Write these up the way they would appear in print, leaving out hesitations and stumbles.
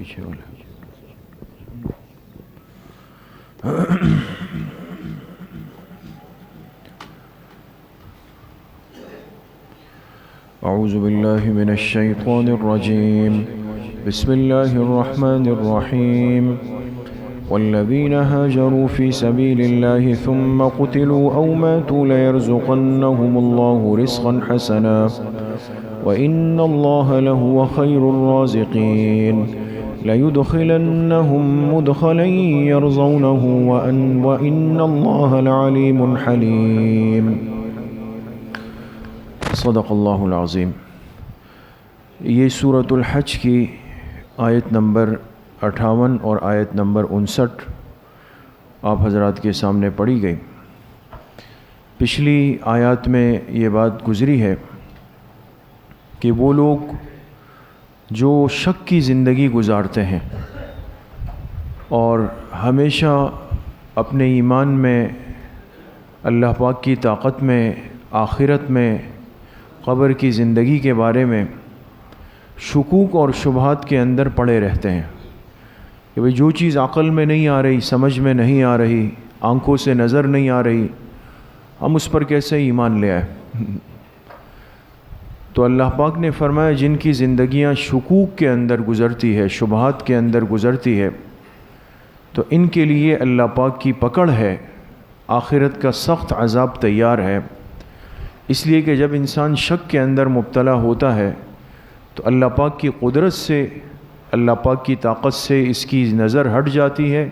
پیچھے والے. اعوذ باللہ من الشیطان الرجیم. بسم اللہ الرحمن الرحیم. والذین هاجروا فی سبیل اللہ ثم قتلوا او ماتوا لیرزقنہم اللہ رزقا حسنا وإن اللہ لہو خیر الرازقین. لَيُدْخِلَنَّهُمْ مُدْخَلًا يَرْضَوْنَهُ وَإِنَّ اللَّهَ لَعَلِيمٌ حَلِيمٌ. صدق اللہ العظیم. یہ سورۃ الحج کی آیت نمبر 58 اور آیت نمبر 59 آپ حضرات کے سامنے پڑھی گئی. پچھلی آیات میں یہ بات گزری ہے کہ وہ لوگ جو شک کی زندگی گزارتے ہیں اور ہمیشہ اپنے ایمان میں، اللہ پاک کی طاقت میں، آخرت میں، قبر کی زندگی کے بارے میں شکوک اور شبہات کے اندر پڑے رہتے ہیں کہ بھئی جو چیز عقل میں نہیں آ رہی، سمجھ میں نہیں آ رہی، آنکھوں سے نظر نہیں آ رہی، ہم اس پر کیسے ایمان لے آئے. تو اللہ پاک نے فرمایا جن کی زندگیاں شکوک کے اندر گزرتی ہے، شبہات کے اندر گزرتی ہے، تو ان کے لیے اللہ پاک کی پکڑ ہے، آخرت کا سخت عذاب تیار ہے. اس لیے کہ جب انسان شک کے اندر مبتلا ہوتا ہے تو اللہ پاک کی قدرت سے، اللہ پاک کی طاقت سے اس کی نظر ہٹ جاتی ہے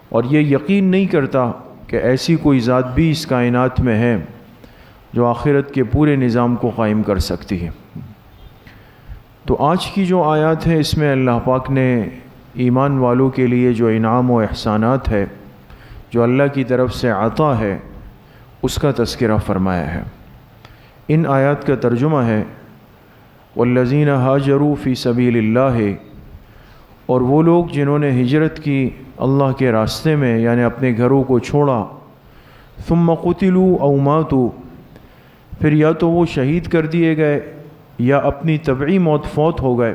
اور یہ یقین نہیں کرتا کہ ایسی کوئی ذات بھی اس کائنات میں ہے جو آخرت کے پورے نظام کو قائم کر سکتی ہے. تو آج کی جو آیات ہے اس میں اللہ پاک نے ایمان والوں کے لیے جو انعام و احسانات ہے، جو اللہ کی طرف سے عطا ہے، اس کا تذکرہ فرمایا ہے. ان آیات کا ترجمہ ہے والذین ہاجروا فی سبیل اللہ، اور وہ لوگ جنہوں نے ہجرت کی اللہ کے راستے میں، یعنی اپنے گھروں کو چھوڑا. ثم قتلوا او ماتوا، پھر یا تو وہ شہید کر دیے گئے یا اپنی طبعی موت فوت ہو گئے.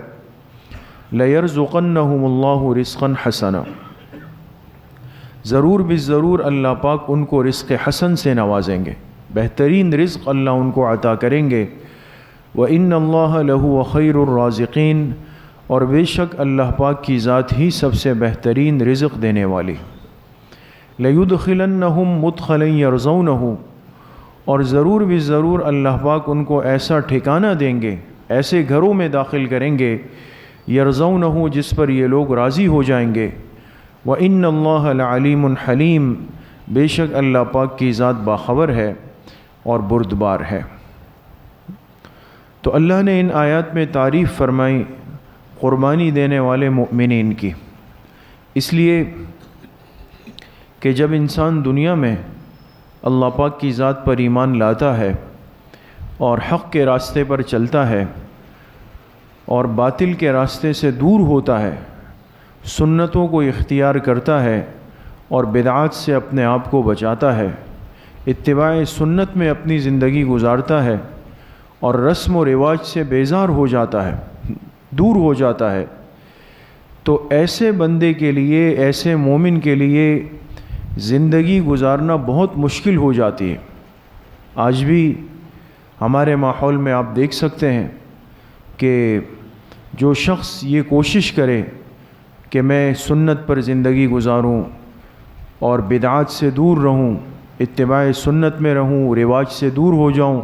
لَيَرْزُقَنَّهُمُ اللَّهُ رِزْقًا حَسَنًا، ضرور بالضرور اللہ پاک ان کو رزق حسن سے نوازیں گے، بہترین رزق اللہ ان کو عطا کریں گے. وَإِنَّ اللَّهَ لَهُوَ خَيْرُ الرَّازِقِينَ، اور بے شک اللہ پاک کی ذات ہی سب سے بہترین رزق دینے والی. لَيُدْخِلَنَّهُمْ مُدْخَلًا يَرْضَوْنَهُ، اور ضرور بھی ضرور اللہ پاک ان کو ایسا ٹھکانہ دیں گے، ایسے گھروں میں داخل کریں گے، یرضونہ، جس پر یہ لوگ راضی ہو جائیں گے. وَإِنَّ اللَّهَ لَعَلِيمٌ حَلِيمٌ، بے شک اللہ پاک کی ذات باخبر ہے اور بردبار ہے. تو اللہ نے ان آیات میں تعریف فرمائی قربانی دینے والے مؤمنین کی، اس لیے کہ جب انسان دنیا میں اللہ پاک کی ذات پر ایمان لاتا ہے اور حق کے راستے پر چلتا ہے اور باطل کے راستے سے دور ہوتا ہے، سنتوں کو اختیار کرتا ہے اور بدعات سے اپنے آپ کو بچاتا ہے، اتباع سنت میں اپنی زندگی گزارتا ہے اور رسم و رواج سے بیزار ہو جاتا ہے، دور ہو جاتا ہے، تو ایسے بندے کے لیے، ایسے مومن کے لیے زندگی گزارنا بہت مشکل ہو جاتی ہے. آج بھی ہمارے ماحول میں آپ دیکھ سکتے ہیں کہ جو شخص یہ کوشش کرے کہ میں سنت پر زندگی گزاروں اور بدعات سے دور رہوں، اتباع سنت میں رہوں، رواج سے دور ہو جاؤں،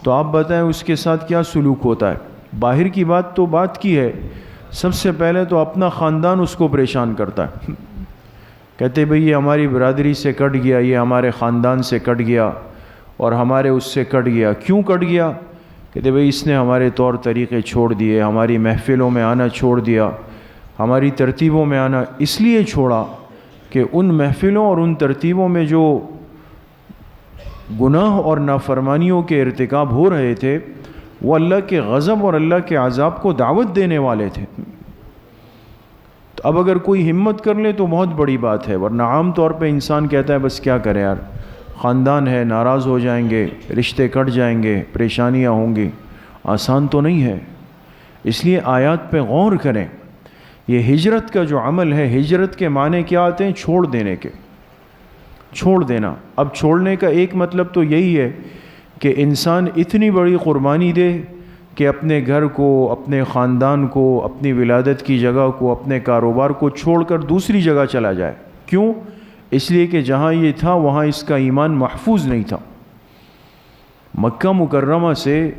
تو آپ بتائیں اس کے ساتھ کیا سلوک ہوتا ہے. باہر کی بات تو بات کی ہے، سب سے پہلے تو اپنا خاندان اس کو پریشان کرتا ہے. کہتے بھئی یہ ہماری برادری سے کٹ گیا، یہ ہمارے خاندان سے کٹ گیا اور ہمارے اس سے کٹ گیا. کیوں کٹ گیا؟ کہتے بھئی اس نے ہمارے طور طریقے چھوڑ دیے، ہماری محفلوں میں آنا چھوڑ دیا، ہماری ترتیبوں میں آنا اس لیے چھوڑا کہ ان محفلوں اور ان ترتیبوں میں جو گناہ اور نافرمانیوں کے ارتکاب ہو رہے تھے وہ اللہ کے غضب اور اللہ کے عذاب کو دعوت دینے والے تھے. تو اب اگر کوئی ہمت کر لے تو بہت بڑی بات ہے، ورنہ عام طور پہ انسان کہتا ہے بس کیا کرے یار، خاندان ہے، ناراض ہو جائیں گے، رشتے کٹ جائیں گے، پریشانیاں ہوں گی. آسان تو نہیں ہے. اس لیے آیات پہ غور کریں. یہ ہجرت کا جو عمل ہے، ہجرت کے معنی کیا آتے ہیں؟ چھوڑ دینے کے، چھوڑ دینا۔ اب چھوڑنے کا ایک مطلب تو یہی ہے کہ انسان اتنی بڑی قربانی دے کہ اپنے گھر کو، اپنے خاندان کو، اپنی ولادت کی جگہ کو، اپنے کاروبار کو چھوڑ کر دوسری جگہ چلا جائے۔ کیوں؟ اس لیے کہ جہاں یہ تھا وہاں اس کا ایمان محفوظ نہیں تھا۔ مکہ مکرمہ سے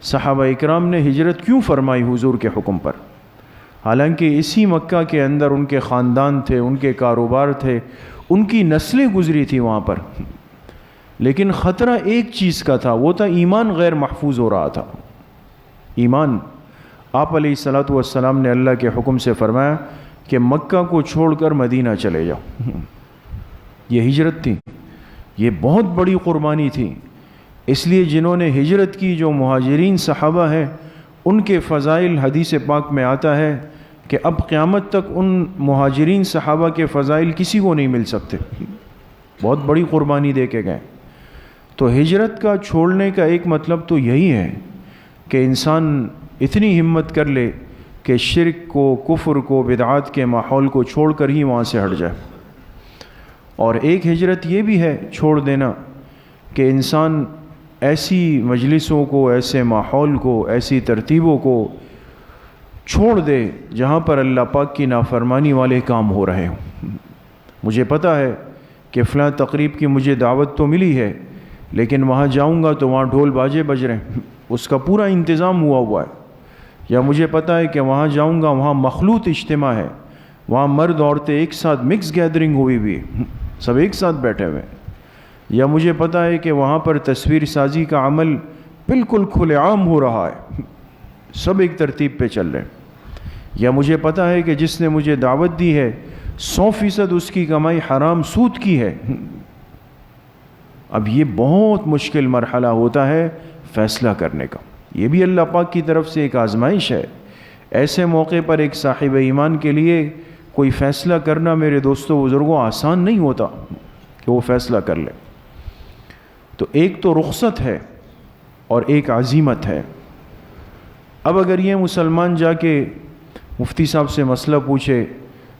صحابہ اکرام نے ہجرت کیوں فرمائی حضور کے حکم پر؟ حالانکہ اسی مکہ کے اندر ان کے خاندان تھے، ان کے کاروبار تھے، ان کی نسلیں گزری تھی وہاں پر، لیکن خطرہ ایک چیز کا تھا، وہ تھا ایمان غیر محفوظ ہو رہا تھا۔ ایمان، آپ علیہ الصلوۃ والسلام نے اللہ کے حکم سے فرمایا کہ مکہ کو چھوڑ کر مدینہ چلے جاؤ۔ یہ ہجرت تھی، یہ بہت بڑی قربانی تھی۔ اس لیے جنہوں نے ہجرت کی، جو مہاجرین صحابہ ہیں، ان کے فضائل حدیث پاک میں آتا ہے کہ اب قیامت تک ان مہاجرین صحابہ کے فضائل کسی کو نہیں مل سکتے، بہت بڑی قربانی دے کے گئے۔ تو ہجرت کا چھوڑنے کا ایک مطلب تو یہی ہے کہ انسان اتنی ہمت کر لے کہ شرک کو، کفر کو، بدعات کے ماحول کو چھوڑ کر ہی وہاں سے ہٹ جائے۔ اور ایک ہجرت یہ بھی ہے چھوڑ دینا کہ انسان ایسی مجلسوں کو، ایسے ماحول کو، ایسی ترتیبوں کو چھوڑ دے جہاں پر اللہ پاک کی نافرمانی والے کام ہو رہے ہوں۔ مجھے پتہ ہے کہ فلاں تقریب کی مجھے دعوت تو ملی ہے، لیکن وہاں جاؤں گا تو وہاں ڈھول باجے بج رہے ہیں، اس کا پورا انتظام ہوا ہے۔ یا مجھے پتہ ہے کہ وہاں جاؤں گا، وہاں مخلوط اجتماع ہے، وہاں مرد عورتیں ایک ساتھ مکس گیدرنگ ہوئی بھی ہے، سب ایک ساتھ بیٹھے ہوئے ہیں۔ یا مجھے پتہ ہے کہ وہاں پر تصویر سازی کا عمل بالکل کھلے عام ہو رہا ہے، سب ایک ترتیب پہ چل رہے ہیں۔ یا مجھے پتہ ہے کہ جس نے مجھے دعوت دی ہے 100% اس کی کمائی حرام سود کی ہے۔ اب یہ بہت مشکل مرحلہ ہوتا ہے فیصلہ کرنے کا، یہ بھی اللہ پاک کی طرف سے ایک آزمائش ہے۔ ایسے موقع پر ایک صاحب ایمان کے لیے کوئی فیصلہ کرنا میرے دوستوں بزرگوں آسان نہیں ہوتا کہ وہ فیصلہ کر لے۔ تو ایک تو رخصت ہے اور ایک عزیمت ہے۔ اب اگر یہ مسلمان جا کے مفتی صاحب سے مسئلہ پوچھے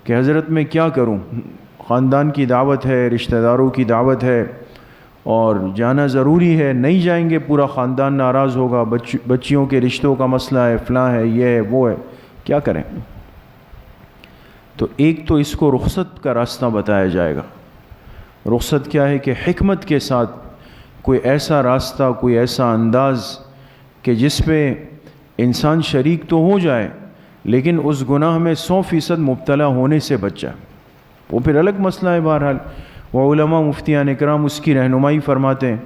کہ حضرت میں کیا کروں، خاندان کی دعوت ہے، رشتہ داروں کی دعوت ہے اور جانا ضروری ہے، نہیں جائیں گے پورا خاندان ناراض ہوگا، بچیوں کے رشتوں کا مسئلہ ہے، فلاں ہے، یہ ہے، وہ ہے، کیا کریں؟ تو ایک تو اس کو رخصت کا راستہ بتایا جائے گا۔ رخصت کیا ہے کہ حکمت کے ساتھ کوئی ایسا راستہ، کوئی ایسا انداز کہ جس پہ انسان شریک تو ہو جائے لیکن اس گناہ میں 100% مبتلا ہونے سے بچ جائے۔ وہ پھر الگ مسئلہ ہے۔ بہرحال وہ علماء مفتیان اکرام اس کی رہنمائی فرماتے ہیں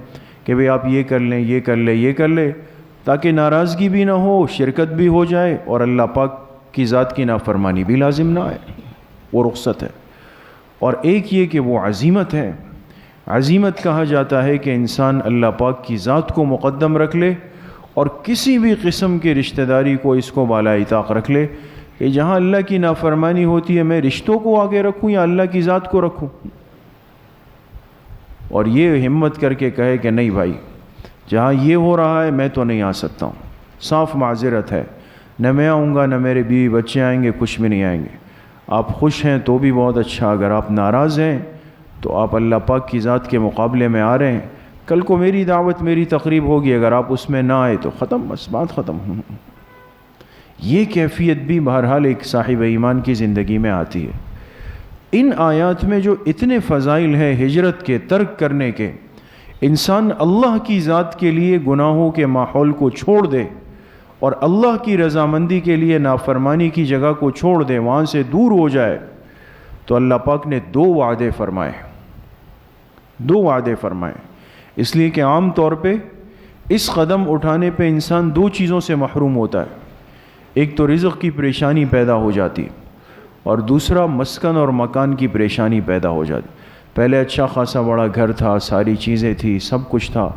کہ بھئی آپ یہ کر لیں، یہ کر لیں، یہ کر لیں، تاکہ ناراضگی بھی نہ ہو، شرکت بھی ہو جائے اور اللہ پاک کی ذات کی نافرمانی بھی لازم نہ آئے۔ وہ رخصت ہے۔ اور ایک یہ کہ وہ عزیمت ہے۔ عزیمت کہا جاتا ہے کہ انسان اللہ پاک کی ذات کو مقدم رکھ لے اور کسی بھی قسم کی رشتہ داری کو اس کو بالائے طاق رکھ لے کہ جہاں اللہ کی نافرمانی ہوتی ہے میں رشتوں کو آگے رکھوں یا اللہ کی ذات کو رکھوں، اور یہ ہمت کر کے کہے کہ نہیں بھائی جہاں یہ ہو رہا ہے میں تو نہیں آ سکتا ہوں، صاف معذرت ہے، نہ میں آؤں گا، نہ میرے بیوی بچے آئیں گے، کچھ بھی نہیں آئیں گے۔ آپ خوش ہیں تو بھی بہت اچھا، اگر آپ ناراض ہیں تو آپ اللہ پاک کی ذات کے مقابلے میں آ رہے ہیں، کل کو میری دعوت، میری تقریب ہوگی، اگر آپ اس میں نہ آئے تو ختم، بس بات ختم۔ یہ کیفیت بھی بہرحال ایک صاحب ایمان کی زندگی میں آتی ہے۔ ان آیات میں جو اتنے فضائل ہیں ہجرت کے، ترک کرنے کے، انسان اللہ کی ذات کے لیے گناہوں کے ماحول کو چھوڑ دے اور اللہ کی رضامندی کے لیے نافرمانی کی جگہ کو چھوڑ دے، وہاں سے دور ہو جائے، تو اللہ پاک نے دو وعدے فرمائے۔ اس لیے کہ عام طور پہ اس قدم اٹھانے پہ انسان دو چیزوں سے محروم ہوتا ہے، ایک تو رزق کی پریشانی پیدا ہو جاتی اور دوسرا مسکن اور مکان کی پریشانی پیدا ہو جاتی۔ پہلے اچھا خاصا بڑا گھر تھا، ساری چیزیں تھی، سب کچھ تھا،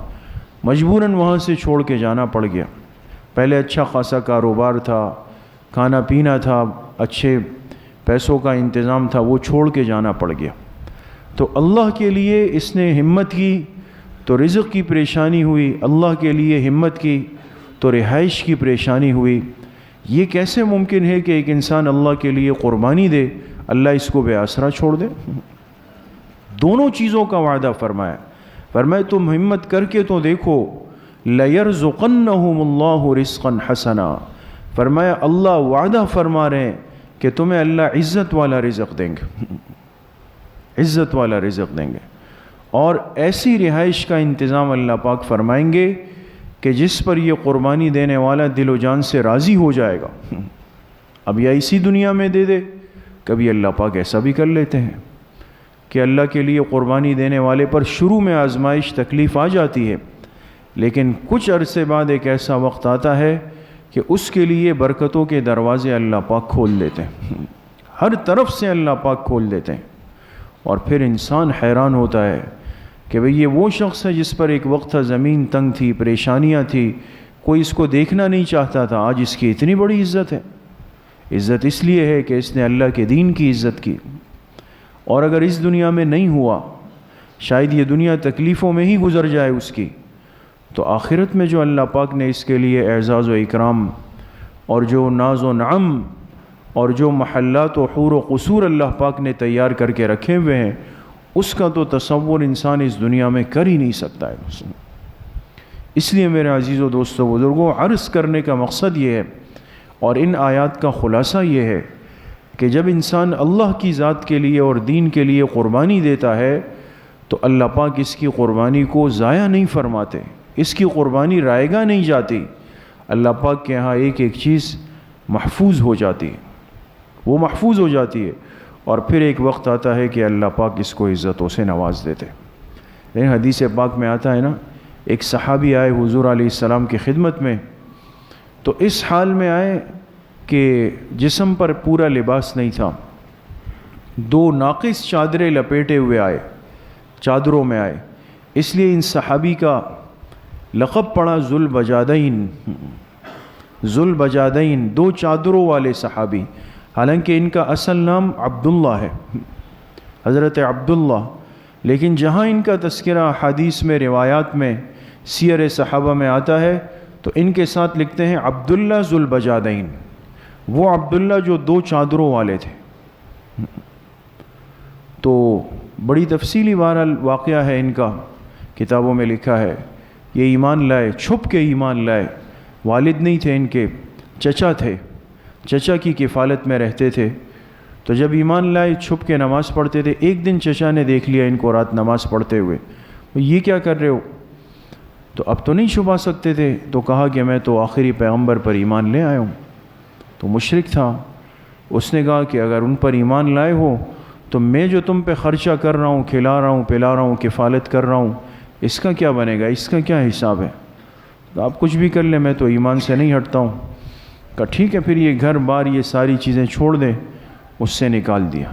مجبوراً وہاں سے چھوڑ کے جانا پڑ گیا۔ پہلے اچھا خاصا کاروبار تھا، کھانا پینا تھا، اچھے پیسوں کا انتظام تھا، وہ چھوڑ کے جانا پڑ گیا۔ تو اللہ کے لیے اس نے ہمت کی تو رزق کی پریشانی ہوئی، اللہ کے لیے ہمت کی تو رہائش کی پریشانی ہوئی، یہ کیسے ممکن ہے کہ ایک انسان اللہ کے لیے قربانی دے، اللہ اس کو بے آسرا چھوڑ دے؟ دونوں چیزوں کا وعدہ فرمایا۔ فرمایا تم ہمت کر کے تو دیکھو، لَيَرْزُقَنَّهُمُ اللَّهُ رِزْقًا حَسَنًا، فرمایا اللہ وعدہ فرما رہے ہیں کہ تمہیں اللہ عزت والا رزق دیں گے، عزت والا رزق دیں گے، اور ایسی رہائش کا انتظام اللہ پاک فرمائیں گے کہ جس پر یہ قربانی دینے والا دل و جان سے راضی ہو جائے گا۔ اب یا اسی دنیا میں دے دے، کبھی اللہ پاک ایسا بھی کر لیتے ہیں کہ اللہ کے لیے قربانی دینے والے پر شروع میں آزمائش تکلیف آ جاتی ہے، لیکن کچھ عرصے بعد ایک ایسا وقت آتا ہے کہ اس کے لیے برکتوں کے دروازے اللہ پاک کھول دیتے ہیں، ہر طرف سے اللہ پاک کھول دیتے ہیں، اور پھر انسان حیران ہوتا ہے کہ بھئی یہ وہ شخص ہے جس پر ایک وقت تھا زمین تنگ تھی، پریشانیاں تھی، کوئی اس کو دیکھنا نہیں چاہتا تھا، آج اس کی اتنی بڑی عزت ہے۔ عزت اس لیے ہے کہ اس نے اللہ کے دین کی عزت کی، اور اگر اس دنیا میں نہیں ہوا، شاید یہ دنیا تکلیفوں میں ہی گزر جائے اس کی، تو آخرت میں جو اللہ پاک نے اس کے لیے اعزاز و اکرام اور جو ناز و نعم اور جو محلات و حور و قصور اللہ پاک نے تیار کر کے رکھے ہوئے ہیں، اس کا تو تصور انسان اس دنیا میں کر ہی نہیں سکتا ہے۔ اس لیے میرے عزیز و دوستو بزرگوں، عرض کرنے کا مقصد یہ ہے اور ان آیات کا خلاصہ یہ ہے کہ جب انسان اللہ کی ذات کے لیے اور دین کے لیے قربانی دیتا ہے تو اللہ پاک اس کی قربانی کو ضائع نہیں فرماتے، اس کی قربانی رائگاں نہیں جاتی، اللہ پاک کے ہاں ایک ایک چیز محفوظ ہو جاتی ہے، وہ محفوظ ہو جاتی ہے، اور پھر ایک وقت آتا ہے کہ اللہ پاک اس کو عزتوں سے نواز دیتے۔ لیکن حدیث پاک میں آتا ہے نا، ایک صحابی آئے حضور علیہ السلام کی خدمت میں، تو اس حال میں آئے کہ جسم پر پورا لباس نہیں تھا، دو ناقص چادریں لپیٹے ہوئے آئے، چادروں میں آئے، اس لیے ان صحابی کا لقب پڑا ذوالبجادین، ذوالبجادین، دو چادروں والے صحابی، حالانکہ ان کا اصل نام عبداللہ ہے، حضرت عبداللہ، لیکن جہاں ان کا تذکرہ حدیث میں، روایات میں، سیر صحابہ میں آتا ہے تو ان کے ساتھ لکھتے ہیں عبداللہ ذوالبجادین، وہ عبداللہ جو دو چادروں والے تھے۔ تو بڑی تفصیلی بہرحال واقعہ ہے ان کا، کتابوں میں لکھا ہے، یہ ایمان لائے، چھپ کے ایمان لائے، والد نہیں تھے ان کے، چچا تھے، چچا کی کفالت میں رہتے تھے، تو جب ایمان لائے چھپ کے نماز پڑھتے تھے۔ ایک دن چچا نے دیکھ لیا ان کو رات نماز پڑھتے ہوئے، یہ کیا کر رہے ہو؟ تو اب تو نہیں چھپا سکتے تھے، تو کہا کہ میں تو آخری پیغمبر پر ایمان لے آیا ہوں۔ تو مشرک تھا، اس نے کہا کہ اگر ان پر ایمان لائے ہو تو میں جو تم پہ خرچہ کر رہا ہوں، کھلا رہا ہوں، پلا رہا ہوں، کفالت کر رہا ہوں، اس کا کیا بنے گا، اس کا کیا حساب ہے؟ تو آپ کچھ بھی کر لیں، میں تو ایمان سے نہیں ہٹتا ہوں۔ کہا ٹھیک ہے، پھر یہ گھر بار یہ ساری چیزیں چھوڑ دیں، اس سے نکال دیا۔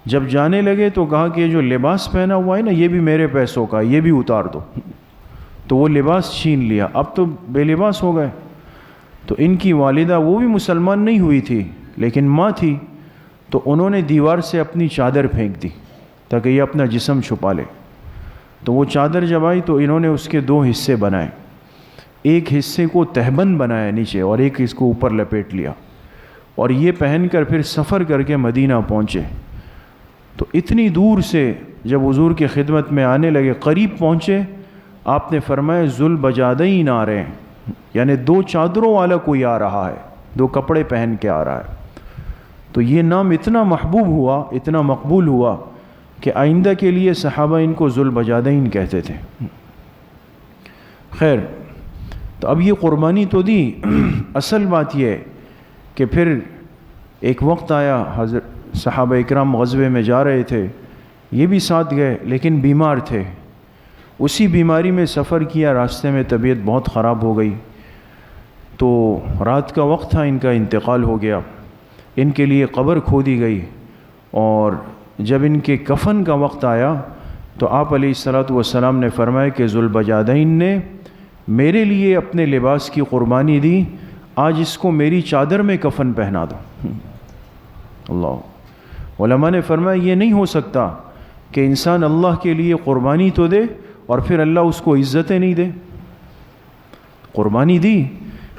جب جانے لگے تو کہا کہ یہ جو لباس پہنا ہوا ہے نا، یہ بھی میرے پیسوں کا، یہ بھی اتار دو۔ تو وہ لباس چھین لیا، اب تو بے لباس ہو گئے۔ تو ان کی والدہ، وہ بھی مسلمان نہیں ہوئی تھی لیکن ماں تھی، تو انہوں نے دیوار سے اپنی چادر پھینک دی تاکہ یہ اپنا جسم چھپا لے۔ تو وہ چادر جب آئی تو انہوں نے اس کے دو حصے بنائے، ایک حصے کو تہبند بنایا نیچے اور ایک اس کو اوپر لپیٹ لیا، اور یہ پہن کر پھر سفر کر کے مدینہ پہنچے۔ تو اتنی دور سے جب حضور کی خدمت میں آنے لگے، قریب پہنچے، آپ نے فرمایا ذوالبجادین آ رہے ہیں، یعنی دو چادروں والا کوئی آ رہا ہے، دو کپڑے پہن کے آ رہا ہے۔ تو یہ نام اتنا محبوب ہوا، اتنا مقبول ہوا کہ آئندہ کے لیے صحابہ ان کو ذوالبجادین کہتے تھے۔ خیر، تو اب یہ قربانی تو دی، اصل بات یہ ہے کہ پھر ایک وقت آیا، حضرت صحابہ اکرام غزوے میں جا رہے تھے، یہ بھی ساتھ گئے لیکن بیمار تھے، اسی بیماری میں سفر کیا، راستے میں طبیعت بہت خراب ہو گئی، تو رات کا وقت تھا، ان کا انتقال ہو گیا، ان کے لیے قبر کھودی گئی، اور جب ان کے کفن کا وقت آیا تو آپ علیہ الصلوۃ والسلام نے فرمایا کہ ذوالبجادین نے میرے لیے اپنے لباس کی قربانی دی، آج اس کو میری چادر میں کفن پہنا دو۔ اللہ، علماء نے فرمایا یہ نہیں ہو سکتا کہ انسان اللہ کے لیے قربانی تو دے اور پھر اللہ اس کو عزتیں نہیں دے۔ قربانی دی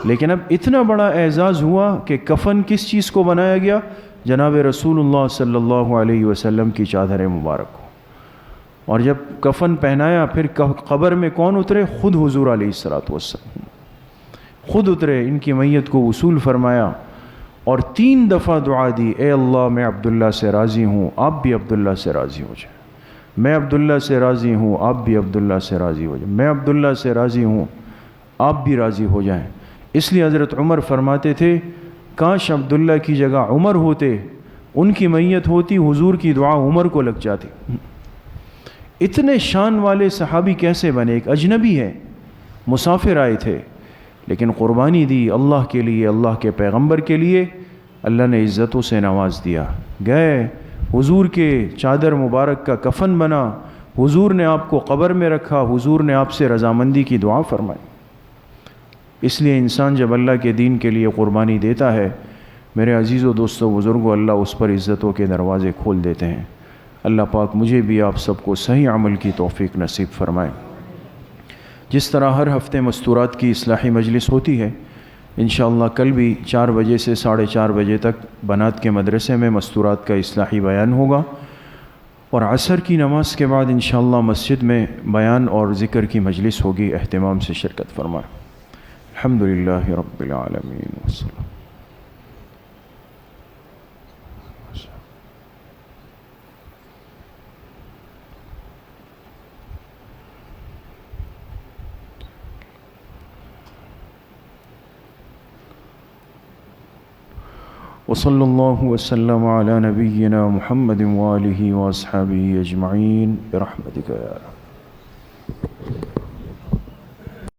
لیکن اب اتنا بڑا اعزاز ہوا کہ کفن کس چیز کو بنایا گیا؟ جناب رسول اللہ صلی اللہ علیہ وسلم کی چادر مبارک کو. اور جب کفن پہنایا پھر قبر میں کون اترے؟ خود حضور علیہ الصلوۃ والسلام خود اترے، ان کی میت کو وصول فرمایا اور 3 دفعہ دعا دی، اے اللہ میں عبداللہ سے راضی ہوں، آپ بھی عبداللہ سے راضی ہو جائیں. میں عبداللہ سے راضی ہوں، آپ بھی عبداللہ سے راضی ہو جائیں. میں عبداللہ سے راضی ہوں، آپ بھی راضی ہو جائیں. اس لیے حضرت عمر فرماتے تھے کاش عبداللہ کی جگہ عمر ہوتے، ان کی میت ہوتی، حضور کی دعا عمر کو لگ جاتی. اتنے شان والے صحابی کیسے بنے؟ ایک اجنبی ہے، مسافر آئے تھے، لیکن قربانی دی اللہ کے لیے، اللہ کے پیغمبر کے لیے. اللہ نے عزتوں سے نواز دیا. گئے حضور کے چادر مبارک کا کفن بنا، حضور نے آپ کو قبر میں رکھا، حضور نے آپ سے رضامندی کی دعا فرمائی. اس لیے انسان جب اللہ کے دین کے لیے قربانی دیتا ہے، میرے عزیز و دوستو بزرگوں، اللہ اس پر عزتوں کے دروازے کھول دیتے ہیں. اللہ پاک مجھے بھی آپ سب کو صحیح عمل کی توفیق نصیب فرمائے. جس طرح ہر ہفتے مستورات کی اصلاحی مجلس ہوتی ہے، انشاءاللہ کل بھی 4 بجے سے 4:30 بجے تک بنات کے مدرسے میں مستورات کا اصلاحی بیان ہوگا، اور عصر کی نماز کے بعد انشاءاللہ مسجد میں بیان اور ذکر کی مجلس ہوگی. اہتمام سے شرکت فرمائیں. الحمدللہ رب العالمین والصلاة. وصلی اللہ وسلم علی نبینا محمد وآلہ واصحابہ اجمعین برحمتک یا رب.